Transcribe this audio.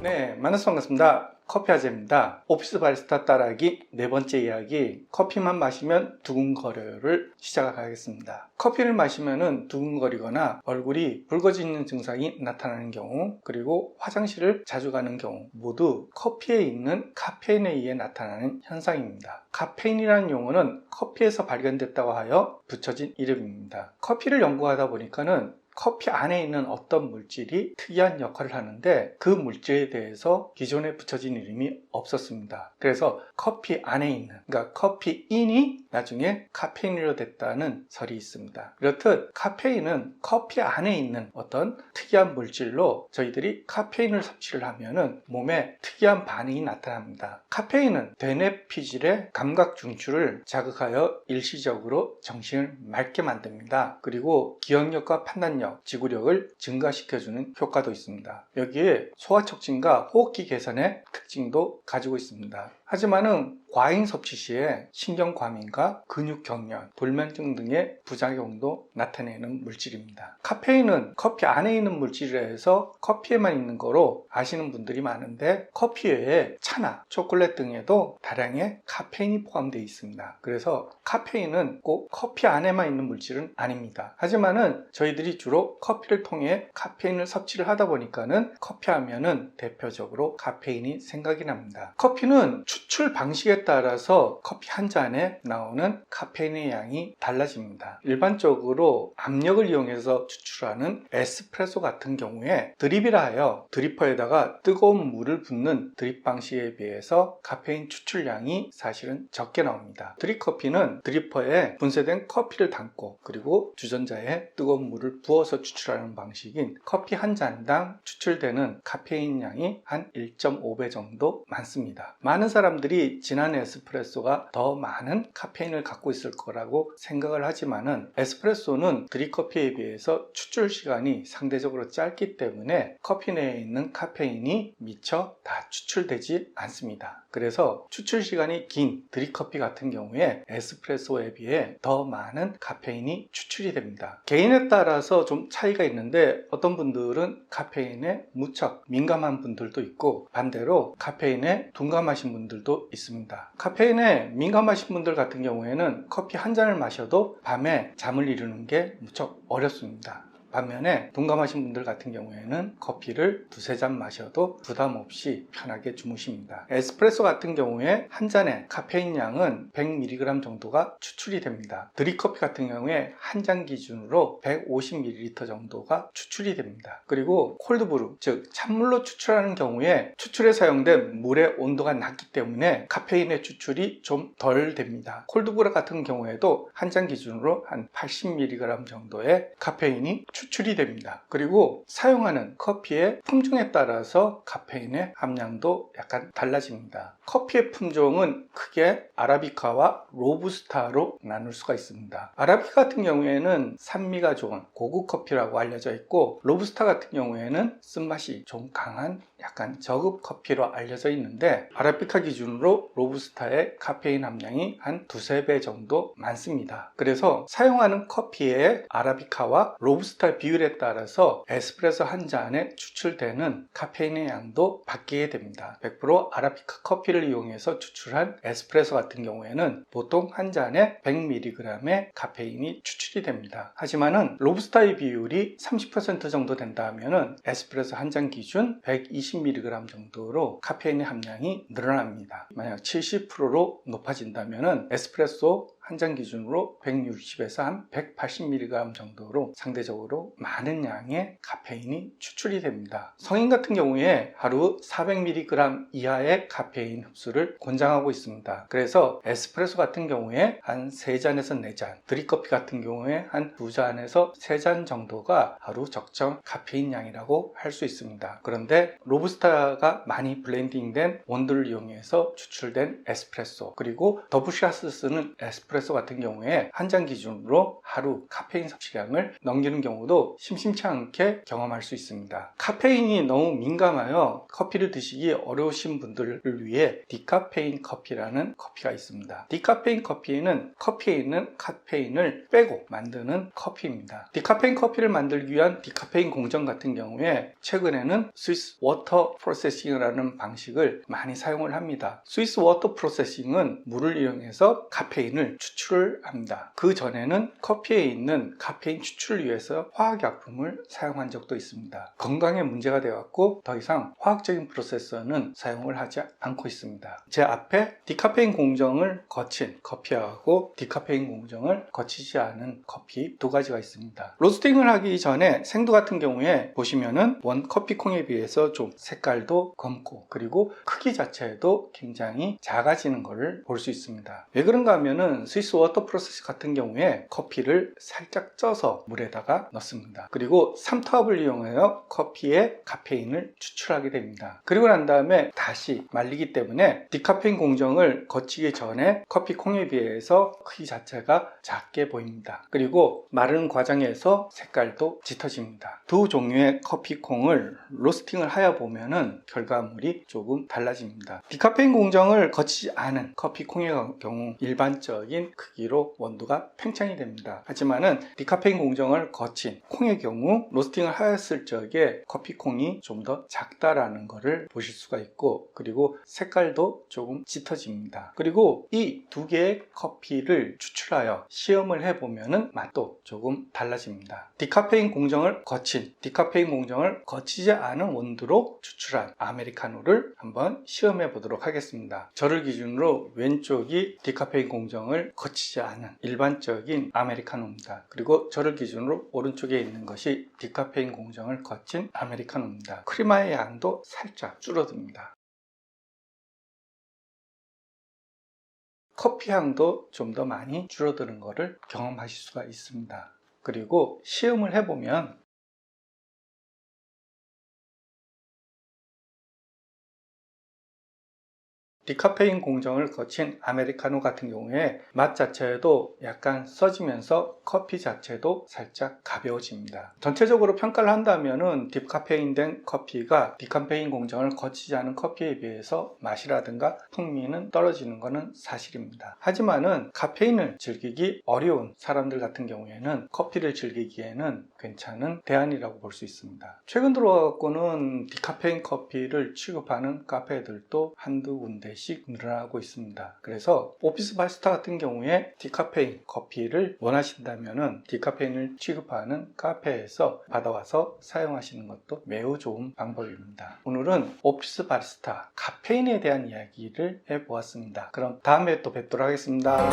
네, 만나서 반갑습니다. 커피 아재입니다. 오피스 바리스타 따라하기 네 번째 이야기, 커피만 마시면 두근거려를 시작하겠습니다. 커피를 마시면 두근거리거나 얼굴이 붉어지는 증상이 나타나는 경우, 그리고 화장실을 자주 가는 경우 모두 커피에 있는 카페인에 의해 나타나는 현상입니다. 카페인이라는 용어는 커피에서 발견됐다고 하여 붙여진 이름입니다. 커피를 연구하다 보니까는 커피 안에 있는 어떤 물질이 특이한 역할을 하는데 그 물질에 대해서 기존에 붙여진 이름이 없었습니다. 그래서 커피 안에 있는, 그러니까 커피인이 나중에 카페인으로 됐다는 설이 있습니다. 이렇듯 카페인은 커피 안에 있는 어떤 특이한 물질로 저희들이 카페인을 섭취를 하면은 몸에 특이한 반응이 나타납니다. 카페인은 대뇌 피질의 감각 중추를 자극하여 일시적으로 정신을 맑게 만듭니다. 그리고 기억력과 판단력, 지구력을 증가시켜주는 효과도 있습니다. 여기에 소화촉진과 호흡기 개선의 특징도 가지고 있습니다. 하지만은 과잉 섭취 시에 신경과민과 근육경련, 돌면증 등의 부작용도 나타내는 물질입니다. 카페인은 커피 안에 있는 물질이라 해서 커피에만 있는 거로 아시는 분들이 많은데 커피 외에 차나 초콜릿 등에도 다량의 카페인이 포함되어 있습니다. 그래서 카페인은 꼭 커피 안에만 있는 물질은 아닙니다. 하지만은 저희들이 주로 커피를 통해 카페인을 섭취를 하다 보니까는 커피 하면은 대표적으로 카페인이 생각이 납니다. 커피는 추출 방식에 따라서 커피 한 잔에 나오는 카페인의 양이 달라집니다. 일반적으로 압력을 이용해서 추출하는 에스프레소 같은 경우에 드립이라 하여 드리퍼에다가 뜨거운 물을 붓는 드립 방식에 비해서 카페인 추출량이 사실은 적게 나옵니다. 드립커피는 드리퍼에 분쇄된 커피를 담고 그리고 주전자에 뜨거운 물을 부어서 추출하는 방식인 커피 한 잔당 추출되는 카페인 양이 한 1.5배 정도 많습니다. 많은 사람들이 진한 에스프레소가 더 많은 카페인을 갖고 있을 거라고 생각을 하지만은 에스프레소는 드립커피에 비해서 추출 시간이 상대적으로 짧기 때문에 커피 내에 있는 카페인이 미처 다 추출되지 않습니다. 그래서 추출 시간이 긴 드립커피 같은 경우에 에스프레소에 비해 더 많은 카페인이 추출이 됩니다. 개인에 따라서 좀 차이가 있는데 어떤 분들은 카페인에 무척 민감한 분들도 있고 반대로 카페인에 둔감하신 분들도 있습니다. 카페인에 민감하신 분들 같은 경우에는 커피 한 잔을 마셔도 밤에 잠을 이루는 게 무척 어렵습니다. 반면에 둔감하신 분들 같은 경우에는 커피를 두세 잔 마셔도 부담 없이 편하게 주무십니다. 에스프레소 같은 경우에 한 잔의 카페인 양은 100mg 정도가 추출이 됩니다. 드립커피 같은 경우에 한 잔 기준으로 150ml 정도가 추출이 됩니다. 그리고 콜드브루, 즉 찬물로 추출하는 경우에 추출에 사용된 물의 온도가 낮기 때문에 카페인의 추출이 좀 덜 됩니다. 콜드브루 같은 경우에도 한 잔 기준으로 한 80mg 정도의 카페인이 추출이 됩니다. 그리고 사용하는 커피의 품종에 따라서 카페인의 함량도 약간 달라집니다. 커피의 품종은 크게 아라비카와 로부스타로 나눌 수가 있습니다. 아라비카 같은 경우에는 산미가 좋은 고급 커피라고 알려져 있고 로부스타 같은 경우에는 쓴맛이 좀 강한 약간 저급 커피로 알려져 있는데 아라비카 기준으로 로부스타의 카페인 함량이 한 두세 배 정도 많습니다. 그래서 사용하는 커피의 아라비카와 로부스타 비율에 따라서 에스프레소 한 잔에 추출되는 카페인의 양도 바뀌게 됩니다. 100% 아라비카 커피를 이용해서 추출한 에스프레소 같은 경우에는 보통 한 잔에 100mg의 카페인이 추출이 됩니다. 하지만은 로부스타의 비율이 30% 정도 된다 하면은 에스프레소 한 잔 기준 120mg 정도로 카페인의 함량이 늘어납니다. 만약 70%로 높아진다면은 에스프레소 한 잔 기준으로 160에서 한 180mg 정도로 상대적으로 많은 양의 카페인이 추출이 됩니다. 성인 같은 경우에 하루 400mg 이하의 카페인 흡수를 권장하고 있습니다. 그래서 에스프레소 같은 경우에 한 3잔에서 4잔, 드립커피 같은 경우에 한 2잔에서 3잔 정도가 하루 적정 카페인 양이라고 할 수 있습니다. 그런데 로부스타가 많이 블렌딩된 원두를 이용해서 추출된 에스프레소, 그리고 더블샷을 쓰는 에스프레소 에스프레소 같은 경우에 한 잔 기준으로 하루 카페인 섭취량을 넘기는 경우도 심심치 않게 경험할 수 있습니다. 카페인이 너무 민감하여 커피를 드시기 어려우신 분들을 위해 디카페인 커피라는 커피가 있습니다. 디카페인 커피는 커피에 있는 카페인을 빼고 만드는 커피입니다. 디카페인 커피를 만들기 위한 디카페인 공정 같은 경우에 최근에는 스위스 워터 프로세싱이라는 방식을 많이 사용을 합니다. 스위스 워터 프로세싱은 물을 이용해서 카페인을 추출을 합니다. 그 전에는 커피에 있는 카페인 추출을 위해서 화학약품을 사용한 적도 있습니다. 건강에 문제가 되었고 더 이상 화학적인 프로세서는 사용을 하지 않고 있습니다. 제 앞에 디카페인 공정을 거친 커피하고 디카페인 공정을 거치지 않은 커피 두 가지가 있습니다. 로스팅을 하기 전에 생두 같은 경우에 보시면은 원 커피콩에 비해서 좀 색깔도 검고 그리고 크기 자체도 굉장히 작아지는 것을 볼 수 있습니다. 왜 그런가 하면은 스위스 워터 프로세스 같은 경우에 커피를 살짝 쪄서 물에다가 넣습니다. 그리고 삼투압을 이용하여 커피에 카페인을 추출하게 됩니다. 그리고 난 다음에 다시 말리기 때문에 디카페인 공정을 거치기 전에 커피콩에 비해서 크기 자체가 작게 보입니다. 그리고 마르는 과정에서 색깔도 짙어집니다. 두 종류의 커피콩을 로스팅을 하여 보면은 결과물이 조금 달라집니다. 디카페인 공정을 거치지 않은 커피콩의 경우 일반적인 크기로 원두가 팽창이 됩니다. 하지만은 디카페인 공정을 거친 콩의 경우 로스팅을 하였을 적에 커피콩이 좀 더 작다라는 것을 보실 수가 있고 그리고 색깔도 조금 짙어집니다. 그리고 이 두 개의 커피를 추출하여 시험을 해보면은 맛도 조금 달라집니다. 디카페인 공정을 거친 디카페인 공정을 거치지 않은 원두로 추출한 아메리카노를 한번 시험해 보도록 하겠습니다. 저를 기준으로 왼쪽이 디카페인 공정을 거치지 않은 일반적인 아메리카노입니다. 그리고 저를 기준으로 오른쪽에 있는 것이 디카페인 공정을 거친 아메리카노입니다. 크리마의 양도 살짝 줄어듭니다. 커피 향도 좀 더 많이 줄어드는 것을 경험하실 수가 있습니다. 그리고 시음을 해보면 디카페인 공정을 거친 아메리카노 같은 경우에 맛 자체도 약간 써지면서 커피 자체도 살짝 가벼워집니다. 전체적으로 평가를 한다면은 디카페인된 커피가 디카페인 공정을 거치지 않은 커피에 비해서 맛이라든가 풍미는 떨어지는 것은 사실입니다. 하지만은 카페인을 즐기기 어려운 사람들 같은 경우에는 커피를 즐기기에는 괜찮은 대안이라고 볼 수 있습니다. 최근 들어와서는 디카페인 커피를 취급하는 카페들도 한두 군데 씩 늘어나고 있습니다. 그래서 오피스 바리스타 같은 경우에 디카페인 커피를 원하신다면 디카페인을 취급하는 카페에서 받아와서 사용하시는 것도 매우 좋은 방법입니다. 오늘은 오피스 바리스타 카페인에 대한 이야기를 해보았습니다. 그럼 다음에 또 뵙도록 하겠습니다.